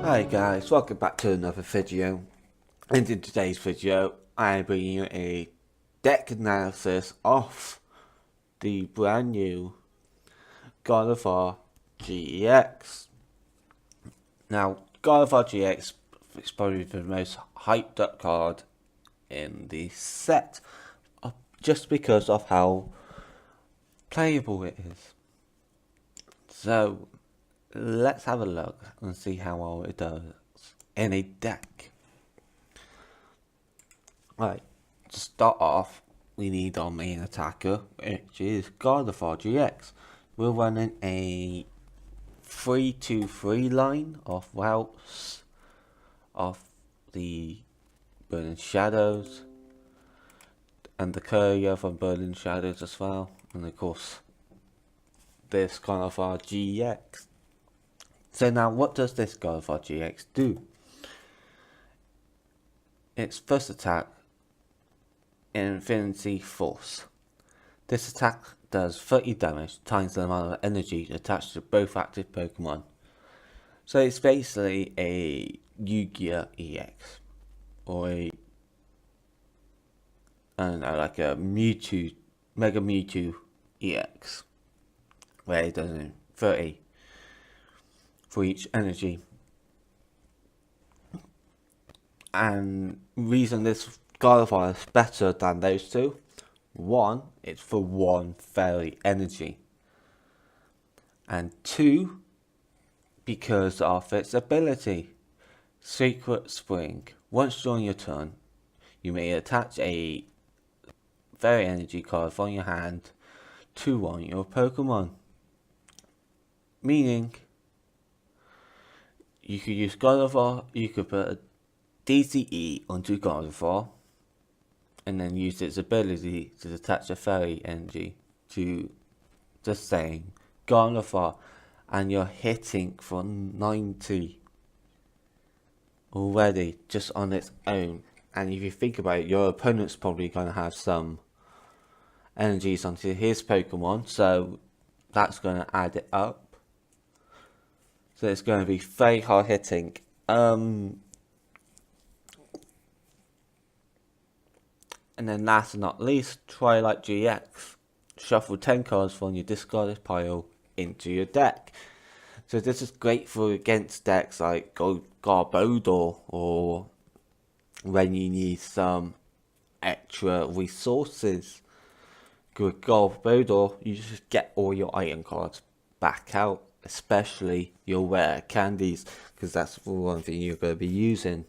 Hi guys, welcome back to another video, and in today's video I'm bringing you a deck analysis of the brand new GARDEVOIR GX. Now GARDEVOIR GX is probably the most hyped up card in the set, just because of how playable it is. So let's have a look and see how well it does in a deck. Right, to start off, we need our main attacker, which is GARDEVOIR GX. We're running a 3-2-3 line of routes of the Burning Shadows and the courier from Burning Shadows as well, and of course this GARDEVOIR GX. So now, what does this GARDEVOIR GX do? Its first attack, Infinity Force. This attack does 30 damage times the amount of energy attached to both active Pokemon. So it's basically a Yu-Gi-Oh! EX, or a, I don't know, like a Mewtwo, Mega Mewtwo EX, where it does 30 for each energy. And reason this GARDEVOIR is better than those two: one, it's for one fairy energy, and two, because of its ability, Secret Spring. Once during your turn, you may attach a fairy energy card from your hand to one of your Pokemon, meaning you could use GARDEVOIR, you could put a DCE onto GARDEVOIR, and then use its ability to attach a fairy energy to the same GARDEVOIR, and you're hitting for 90 already just on its own. And if you think about it, your opponent's probably going to have some energies onto his Pokemon, so that's going to add it up. So it's going to be very hard hitting. And then last but not least, Twilight GX. Shuffle 10 cards from your discarded pile into your deck. So this is great for against decks like Garbodor, or when you need some extra resources. With Garbodor, you just get all your item cards back out, especially your rare candies, because that's the one thing you're going to be using.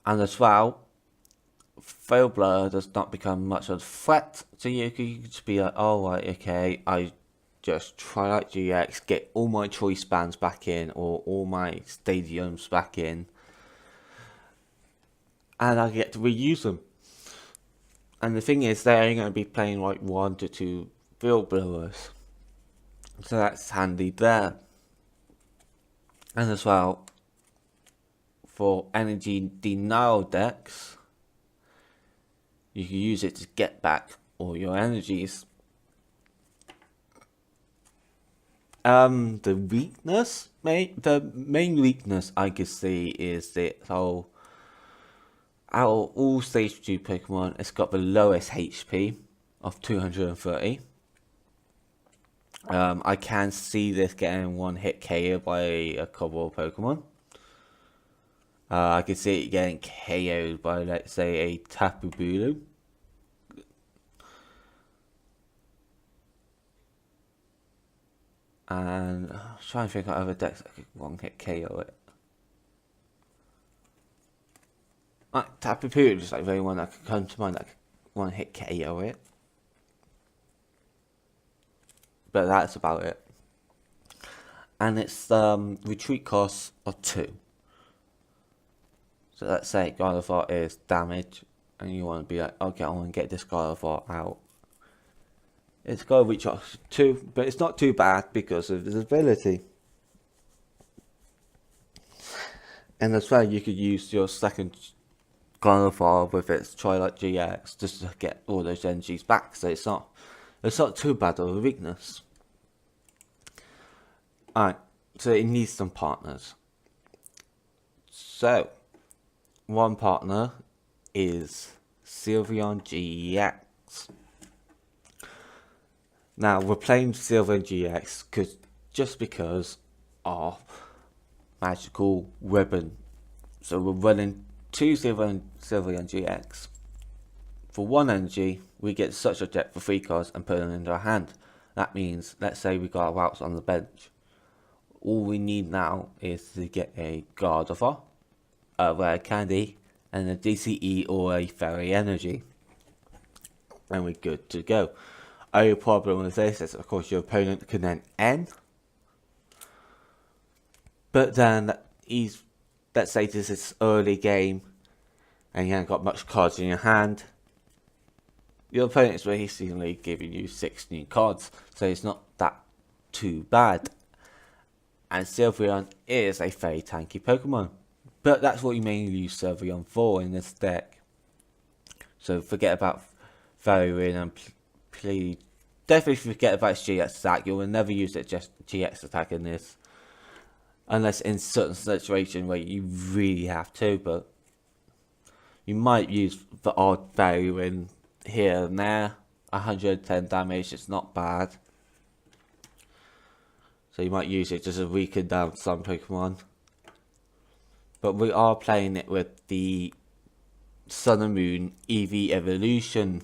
And as well, Fail Blur does not become much of a threat to you. You can just be like, oh right, okay, I just Twilight GX, get all my choice bands back in, or all my stadiums back in, and I get to reuse them. And the thing is, they're only going to be playing like 1 to 2 Field Blowers, so that's handy there. And as well, for energy denial decks, you can use it to get back all your energies. The main weakness I could see is that out of all stage 2 Pokemon, it's got the lowest HP of 230. I can see this getting one hit KO by a couple of Pokemon. I can see it getting KO'd by, let's say, a Tapu Bulu. And I'm trying to think of other decks that could one hit KO it. Like Tapu Bulu is like the only one that could come to mind that could one hit KO it. But that's about it. And its retreat cost of 2. So let's say GARDEVOIR is damage, and you want to be like, okay, I want to get this GARDEVOIR out. It's got a reach of 2, but it's not too bad because of its ability. And as well, you could use your second GARDEVOIR with its Twilight GX just to get all those energies back. So it's not too bad of a weakness. Alright, So it needs some partners. So one partner is Sylveon GX. Now we're playing Sylveon GX just because of magical ribbon. So we're running 2 Sylveon GX. For 1 energy, we get such a deck for 3 cards and put them into our hand. That means, let's say we got our routes on the bench. All we need now is to get a Gardevoir, a Rare Candy, and a DCE or a Fairy Energy. And we're good to go. Only problem with this is, of course, your opponent can then end. But then, let's say this is early game, and you haven't got much cards in your hand. Your opponent is basically giving you 6 new cards, so it's not that too bad. And Sylveon is a very tanky Pokemon, but that's what you mainly use Sylveon for in this deck. So forget about Fairy and please definitely forget about its GX attack. You will never use it just GX attack in this, unless in certain situations where you really have to. But you might use the odd Fairy Win here and there. 110 damage, it's not bad. So you might use it just to weaken down some Pokemon. But we are playing it with the Sun and Moon EV Evolution.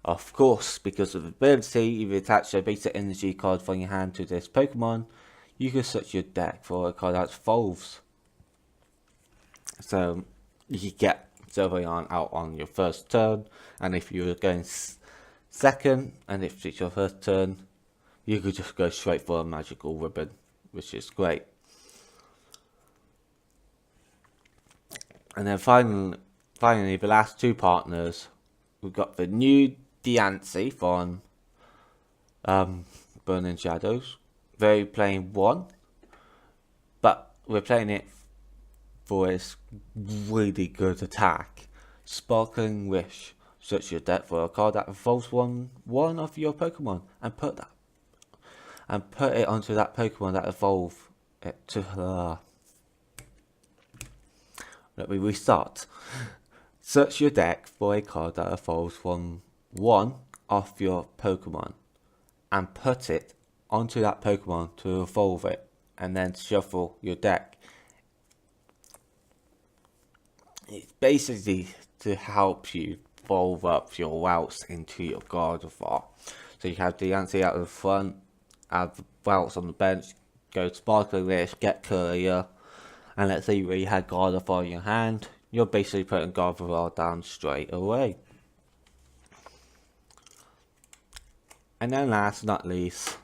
Of course, because of the ability, if you attach a basic energy card from your hand to this Pokemon, you can search your deck for a card that evolves. So you can get Sylveon out on your first turn, and if you're going second, and if it's your first turn, you could just go straight for a magical ribbon, which is great. And then finally, the last 2 partners, we've got the new Diancie from Burning Shadows. Very playing 1, but we're playing it for its really good attack. Sparkling Wish. Search your deck for a card that evolves one of your Pokemon and put it onto that Pokemon that evolved it to her. Let me restart. Search your deck for a card that evolves one of your Pokemon and put it onto that Pokemon to evolve it, and then shuffle your deck. It's basically to help you evolve up your routes into your Gardevoir. So you have Diancie out of the front, have the routes on the bench, go Sparkling Wish, get Courier, and let's say you already had Gardevoir in your hand, you're basically putting Gardevoir down straight away. And then last but not least,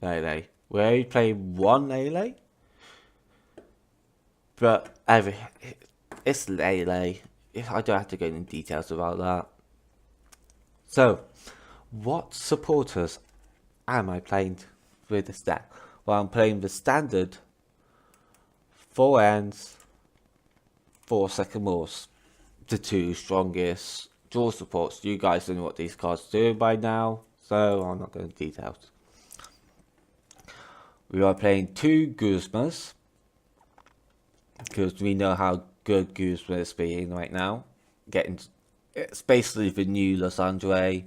Lele. We only played 1 Lele, but it's Lele. I don't have to go into details about that. So, what supporters am I playing with this deck? Well, I'm playing the standard 4 ends, 4 Sycamores, the 2 strongest draw supports. You guys know what these cards do by now, so I'm not going into details. We are playing 2 Guzmas, because we know how good Guzma is being right now. It's basically the new Lysandre.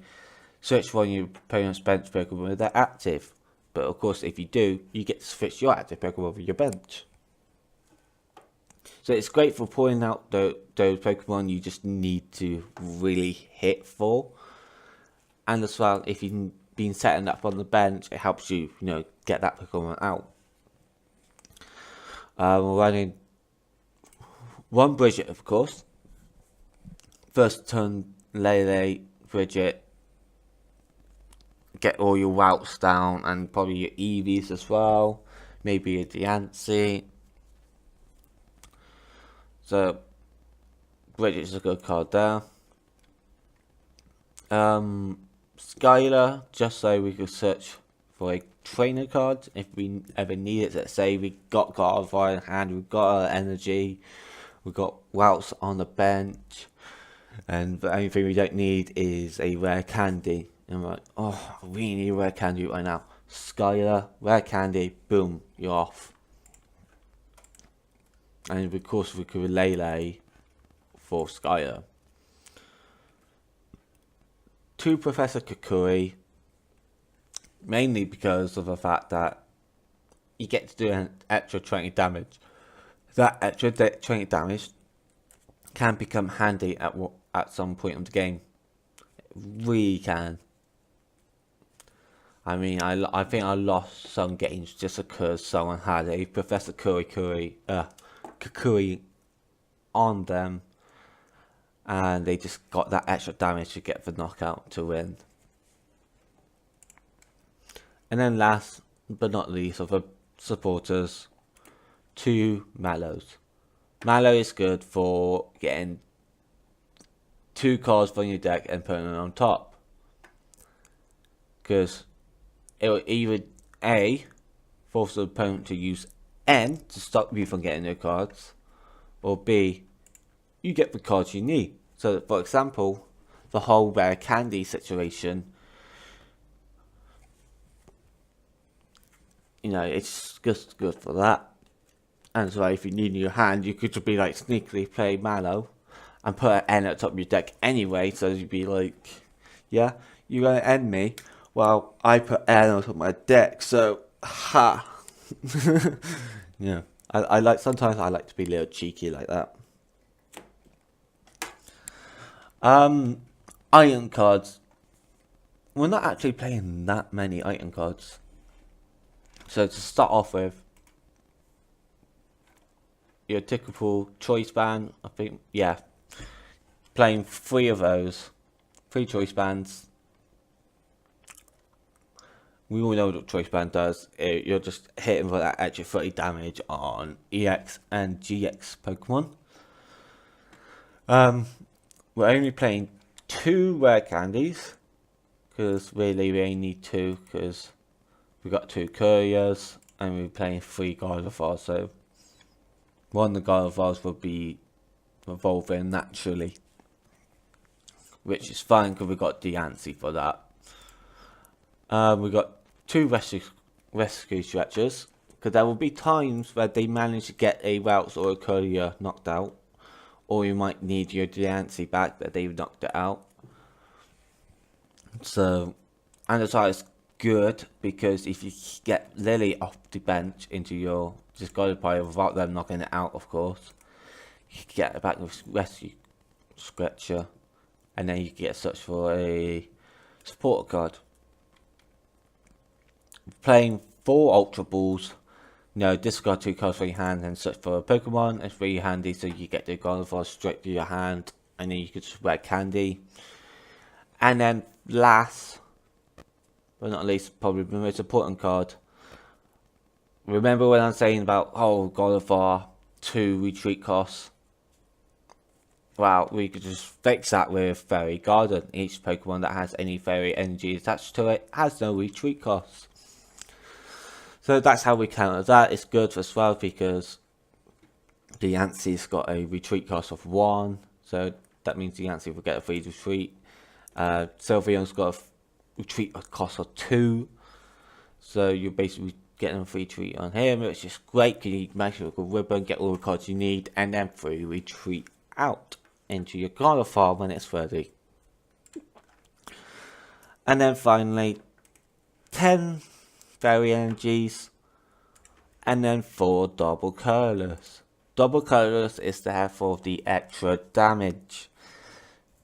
Search for your opponent's bench Pokemon if they're active. But of course, if you do, you get to switch your active Pokemon over your bench. So it's great for pulling out those Pokemon you just need to really hit for. And as well, if you've been setting up on the bench, it helps you, get that Pokemon out. We're running 1 Bridget, of course. First turn, Lele, Bridget. Get all your routes down and probably your EVs as well. Maybe a Diancie. So, Bridget's a good card there. Skylar, just so we could search for a trainer card if we ever need it. Let's say we got Gardevoir in hand, we've got our energy, we've got routes on the bench, and the only thing we don't need is a rare candy. And we're like, oh, we need a rare candy right now. Skylar, rare candy, boom, you're off. and of course we could Lele for Skyer. 2 Professor Kukui, mainly because of the fact that you get to do an extra 20 damage. That extra 20 damage can become handy at some point of the game. It really can. I mean, I think I lost some games just because someone had a Professor Kukui on them, and they just got that extra damage to get the knockout to win. And then last but not least of the supporters, 2 Mallows. Mallow is good for getting 2 cards from your deck and putting them on top, because it will either A, force the opponent to use N to stop you from getting their cards, or B, you get the cards you need. So for example, the whole rare candy situation, you know, it's just good for that. And so if you need in your hand, you could just be like sneakily play Mallow and put an N at the top of your deck anyway, so you'd be like, yeah, you're gonna end me? Well, I put N on top of my deck, so ha. Yeah, I like, sometimes I like to be a little cheeky like that. Item cards. We're not actually playing that many item cards. So to start off with, your typical choice band, I think, yeah. Playing 3 of those. 3 choice bands. We all know what choice band does. You're just hitting for that extra 30 damage on EX and GX Pokemon. We're only playing 2 rare candies, because really we only need 2, because we've got 2 couriers and we're playing 3 Gardevoirs, so one of the Gardevoirs will be evolving naturally, which is fine because we've got Deancey for that. We've got 2 rescue stretchers, because there will be times where they manage to get a Routes or a courier knocked out, or you might need your Deancey back that they've knocked it out. So, and that's why it's good, because if you get Lily off the bench into your discarded pile without them knocking it out, of course, you can get it back with rescue stretcher, and then you can get search for a supporter card. Playing 4 Ultra Balls, you know, discard 2 cards from your hand and search for a Pokemon. It's really handy, so you get the Gardevoir straight to your hand, and then you can just wear candy. And then last but not least, probably the most important card. Remember when I'm saying about Gardevoir 2 retreat costs? Well, we could just fix that with Fairy Garden. Each Pokemon that has any Fairy energy attached to it has no retreat costs. So that's how we counter that. It's good as well because the Yancey's got a retreat cost of 1. So that means the Yancey will get a free retreat. Sylveon's got a retreat cost of 2. So you're basically getting a free retreat on him, which is great because you make sure you can ribbon, get all the cards you need, and then free retreat out into your Gardevoir when it's ready. And then finally, 10 Fairy Energies, and then 4 Double Colorless. Double Colorless is there for the extra damage,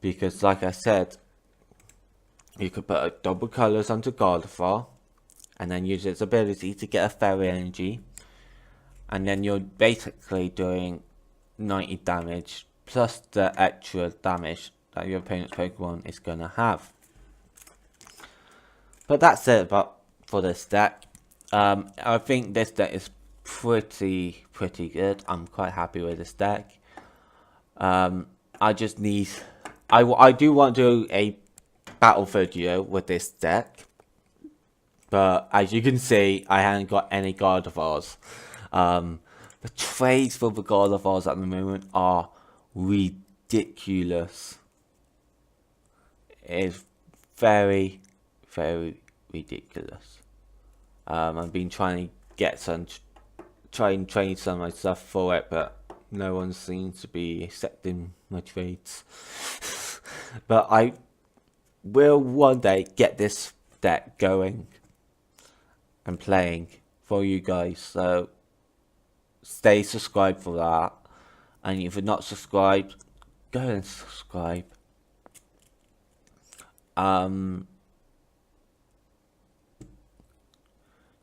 because like I said, you could put a Double Colorless onto Gardevoir, and then use its ability to get a Fairy Energy, and then you're basically doing 90 damage plus the extra damage that your opponent's Pokemon is going to have. But that's it for this deck. I think this deck is pretty good. I'm quite happy with this deck. I just need... I do want to do a battle video with this deck, but as you can see, I haven't got any Gardevoirs. The trades for the Gardevoirs at the moment are ridiculous. It's very ridiculous. I've been trying to get some, try and train some of my stuff for it, but no one seems to be accepting my trades. But I will one day get this deck going and playing for you guys, so stay subscribed for that. And if you're not subscribed, go and subscribe.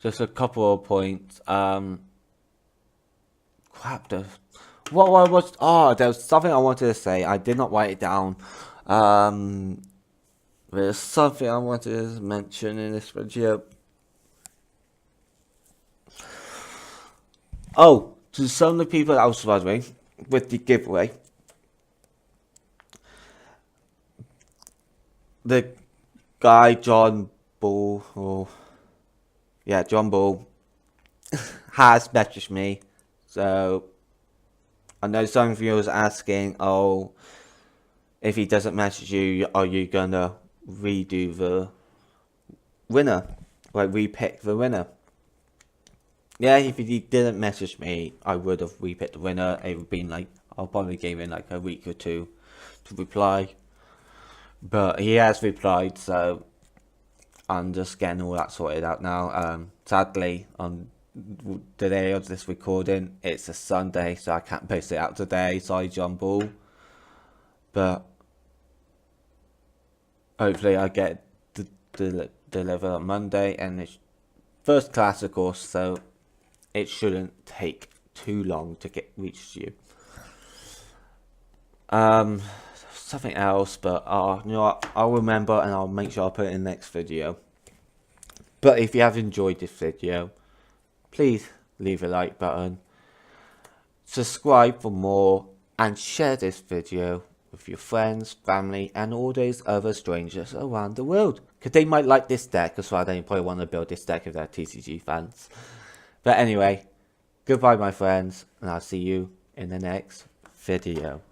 Just a couple of points. Crap, there was something I wanted to say. I did not write it down. There's something I wanted to mention in this video. Oh, to some of the people that I was wondering with the giveaway, the guy John Ball, John Ball has messaged me. So I know some of you was asking, oh, if he doesn't message you, are you gonna redo the winner, like repick the winner? Yeah, if he didn't message me, I would have repicked the winner. It would have been like, I'll probably give him like a week or two to reply. But he has replied, so I'm just getting all that sorted out now. Sadly, on the day of this recording, it's a Sunday, so I can't post it out today. Sorry, John Ball. But hopefully I get delivered on Monday, and it's first class, of course, so it shouldn't take too long to reach you. Something else, but you know what, I'll remember and I'll make sure I put it in the next video. But if you have enjoyed this video, please leave a like button, subscribe for more, and share this video with your friends, family, and all those other strangers around the world, because they might like this deck as well. They probably want to build this deck if they're TCG fans. But anyway, goodbye my friends, and I'll see you in the next video.